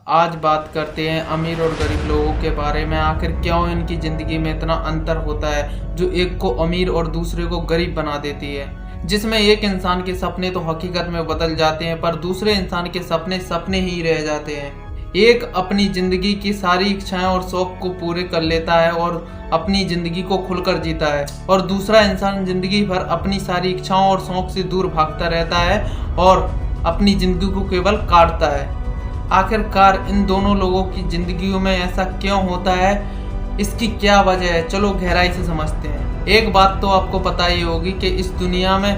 आज बात करते हैं अमीर और गरीब लोगों के बारे में। आखिर क्यों इनकी ज़िंदगी में इतना अंतर होता है जो एक को अमीर और दूसरे को गरीब बना देती है, जिसमें एक इंसान के सपने तो हकीकत में बदल जाते हैं पर दूसरे इंसान के सपने सपने ही रह जाते हैं। एक अपनी ज़िंदगी की सारी इच्छाएं और शौक को पूरे कर लेता है और अपनी ज़िंदगी को खुलकर जीता है, और दूसरा इंसान ज़िंदगी भर अपनी सारी इच्छाओं और शौक से दूर भागता रहता है और अपनी ज़िंदगी को केवल काटता है। आखिरकार इन दोनों लोगों की जिंदगियों में ऐसा क्यों होता है, इसकी क्या वजह है, चलो गहराई से समझते हैं। एक बात तो आपको पता ही होगी कि इस दुनिया में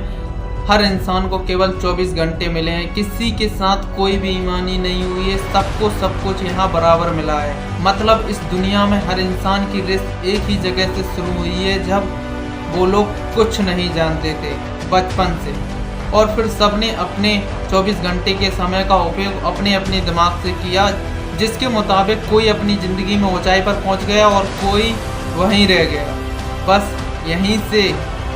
हर इंसान को केवल 24 घंटे मिले हैं। किसी के साथ कोई बेईमानी नहीं हुई है, सबको सब कुछ यहाँ बराबर मिला है। मतलब इस दुनिया में हर इंसान की रेस एक ही जगह से शुरू हुई है, जब वो लोग कुछ नहीं जानते थे बचपन से, और फिर सबने अपने 24 घंटे के समय का उपयोग अपने अपने दिमाग से किया, जिसके मुताबिक कोई अपनी ज़िंदगी में ऊंचाई पर पहुंच गया और कोई वहीं रह गया। बस यहीं से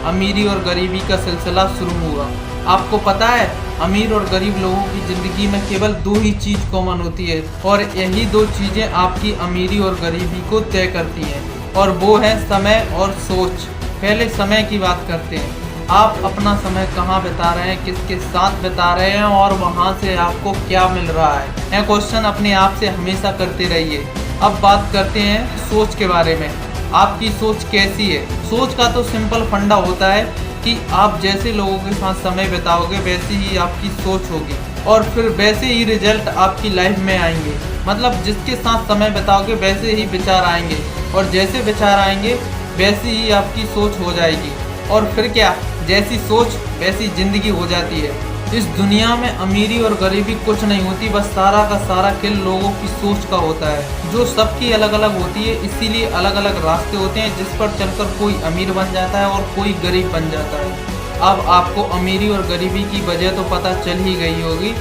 अमीरी और गरीबी का सिलसिला शुरू हुआ। आपको पता है, अमीर और गरीब लोगों की ज़िंदगी में केवल दो ही चीज़ कॉमन होती है, और यही दो चीज़ें आपकी अमीरी और गरीबी को तय करती हैं, और वो है समय और सोच। पहले समय की बात करते हैं। आप अपना समय कहाँ बिता रहे हैं, किसके साथ बिता रहे हैं, और वहाँ से आपको क्या मिल रहा है, यह क्वेश्चन अपने आप से हमेशा करते रहिए। अब बात करते हैं सोच के बारे में। आपकी सोच कैसी है? सोच का तो सिंपल फंडा होता है कि आप जैसे लोगों के साथ समय बिताओगे वैसी ही आपकी सोच होगी, और फिर वैसे ही रिजल्ट आपकी लाइफ में आएंगे। मतलब जिसके साथ समय बिताओगे वैसे ही विचार आएंगे, और जैसे विचार आएंगे वैसी ही आपकी सोच हो जाएगी, और फिर क्या, जैसी सोच वैसी जिंदगी हो जाती है। इस दुनिया में अमीरी और गरीबी कुछ नहीं होती, बस सारा का सारा खेल लोगों की सोच का होता है, जो सबकी अलग अलग होती है। इसीलिए अलग अलग रास्ते होते हैं जिस पर चलकर कोई अमीर बन जाता है और कोई गरीब बन जाता है। अब आपको अमीरी और गरीबी की वजह तो पता चल ही गई होगी।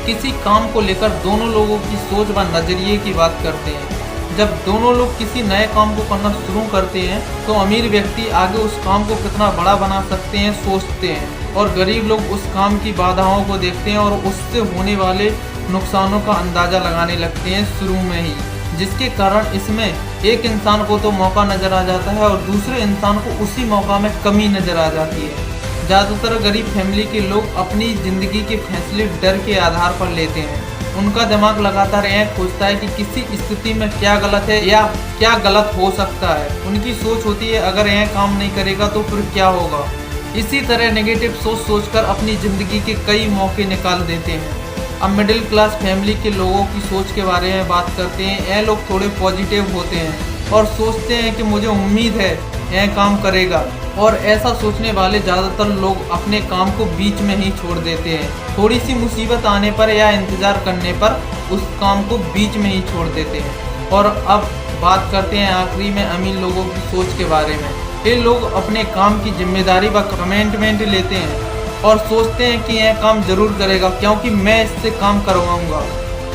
किसी काम को लेकर दोनों लोगों की सोच व नज़रिए की बात करते हैं। जब दोनों लोग किसी नए काम को करना शुरू करते हैं तो अमीर व्यक्ति आगे उस काम को कितना बड़ा बना सकते हैं सोचते हैं, और गरीब लोग उस काम की बाधाओं को देखते हैं और उससे होने वाले नुकसानों का अंदाज़ा लगाने लगते हैं शुरू में ही, जिसके कारण इसमें एक इंसान को तो मौका नज़र आ जाता है और दूसरे इंसान को उसी मौका में कमी नज़र आ जाती है। ज़्यादातर गरीब फैमिली के लोग अपनी ज़िंदगी के फैसले डर के आधार पर लेते हैं। उनका दिमाग लगातार यह खोजता है कि किसी स्थिति में क्या गलत है या क्या गलत हो सकता है। उनकी सोच होती है अगर यह काम नहीं करेगा तो फिर क्या होगा। इसी तरह नेगेटिव सोच सोचकर अपनी ज़िंदगी के कई मौके निकाल देते हैं। अब मिडिल क्लास फैमिली के लोगों की सोच के बारे में बात करते हैं। यह लोग थोड़े पॉजिटिव होते हैं और सोचते हैं कि मुझे उम्मीद है यह काम करेगा, और ऐसा सोचने वाले ज़्यादातर लोग अपने काम को बीच में ही छोड़ देते हैं। थोड़ी सी मुसीबत आने पर या इंतज़ार करने पर उस काम को बीच में ही छोड़ देते हैं। और अब बात करते हैं आखिरी में अमीर लोगों की सोच के बारे में। ये लोग अपने काम की जिम्मेदारी व कमिटमेंट लेते हैं और सोचते हैं कि यह काम ज़रूर करेगा क्योंकि मैं इससे काम करवाऊँगा।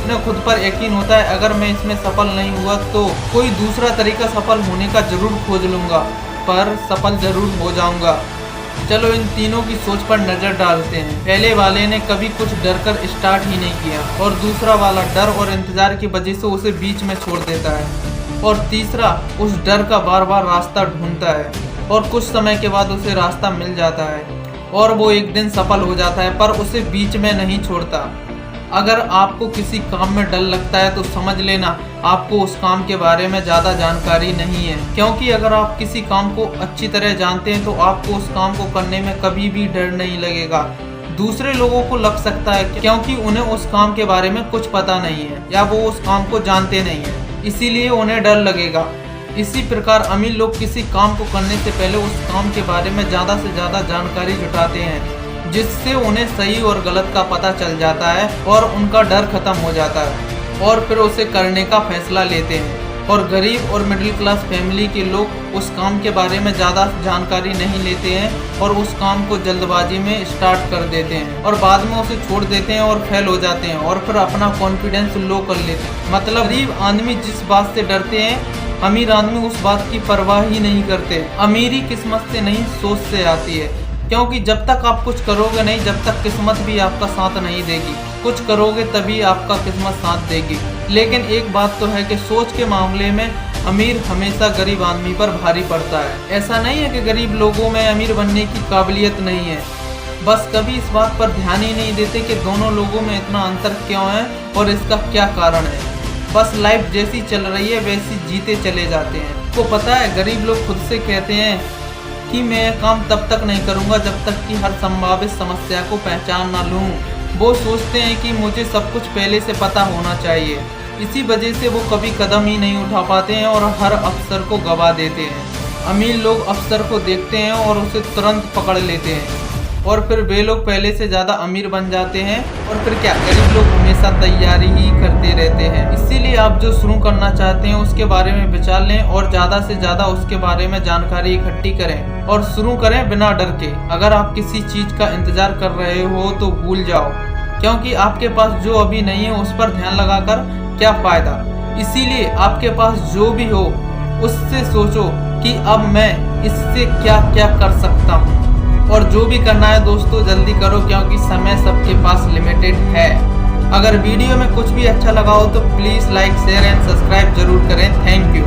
उन्हें खुद पर यकीन होता है अगर मैं इसमें सफल नहीं हुआ तो कोई दूसरा तरीका सफल होने का ज़रूर खोज लूँगा, पर सफल ज़रूर हो जाऊँगा। चलो इन तीनों की सोच पर नज़र डालते हैं। पहले वाले ने कभी कुछ डर कर स्टार्ट ही नहीं किया, और दूसरा वाला डर और इंतज़ार की वजह से उसे बीच में छोड़ देता है, और तीसरा उस डर का बार बार रास्ता ढूंढता है और कुछ समय के बाद उसे रास्ता मिल जाता है और वो एक दिन सफल हो जाता है, पर उसे बीच में नहीं छोड़ता। अगर आपको किसी काम में डर लगता है तो समझ लेना आपको उस काम के बारे में ज़्यादा जानकारी नहीं है, क्योंकि अगर आप किसी काम को अच्छी तरह जानते हैं तो आपको उस काम को करने में कभी भी डर नहीं लगेगा। दूसरे लोगों को लग सकता है क्योंकि उन्हें उस काम के बारे में कुछ पता नहीं है या वो उस काम को जानते नहीं हैं, इसीलिए उन्हें डर लगेगा। इसी प्रकार अमीर लोग किसी काम को करने से पहले उस काम के बारे में ज़्यादा से ज़्यादा जानकारी जुटाते हैं, जिससे उन्हें सही और गलत का पता चल जाता है और उनका डर खत्म हो जाता है, और फिर उसे करने का फैसला लेते हैं। और गरीब और मिडिल क्लास फैमिली के लोग उस काम के बारे में ज़्यादा जानकारी नहीं लेते हैं और उस काम को जल्दबाजी में स्टार्ट कर देते हैं और बाद में उसे छोड़ देते हैं और फेल हो जाते हैं, और फिर अपना कॉन्फिडेंस लो कर लेते हैं। मतलब गरीब आदमी जिस बात से डरते हैं, अमीर आदमी उस बात की परवाह ही नहीं करते। अमीरी किस्मत से नहीं सोच से आती है। क्योंकि जब तक आप कुछ करोगे नहीं, जब तक किस्मत भी आपका साथ नहीं देगी। कुछ करोगे तभी आपका किस्मत साथ देगी। लेकिन एक बात तो है कि सोच के मामले में अमीर हमेशा गरीब आदमी पर भारी पड़ता है। ऐसा नहीं है कि गरीब लोगों में अमीर बनने की काबिलियत नहीं है, बस कभी इस बात पर ध्यान ही नहीं देते कि दोनों लोगों में इतना अंतर क्यों है और इसका क्या कारण है। बस लाइफ जैसी चल रही है वैसी जीते चले जाते हैं। आपको पता है, गरीब लोग खुद से कहते हैं कि मैं काम तब तक नहीं करूंगा जब तक कि हर संभावित समस्या को पहचान ना लूं। वो सोचते हैं कि मुझे सब कुछ पहले से पता होना चाहिए। इसी वजह से वो कभी कदम ही नहीं उठा पाते हैं और हर अवसर को गवा देते हैं। अमीर लोग अवसर को देखते हैं और उसे तुरंत पकड़ लेते हैं और फिर वे लोग पहले से ज़्यादा अमीर बन जाते हैं। और फिर क्या, गरीब लोग हमेशा तैयारी ही करते रहते हैं। इसीलिए आप जो शुरू करना चाहते हैं उसके बारे में विचार लें और ज़्यादा से ज़्यादा उसके बारे में जानकारी इकट्ठी करें और शुरू करें बिना डर के। अगर आप किसी चीज़ का इंतजार कर रहे हो तो भूल जाओ, क्योंकि आपके पास जो अभी नहीं है उस पर ध्यान लगाकर क्या फ़ायदा। इसीलिए आपके पास जो भी हो उससे सोचो कि अब मैं इससे क्या क्या कर सकता हूँ। और जो भी करना है दोस्तों जल्दी करो, क्योंकि समय सबके पास लिमिटेड है। अगर वीडियो में कुछ भी अच्छा लगा हो तो please like, share and subscribe जरूर करें। Thank you.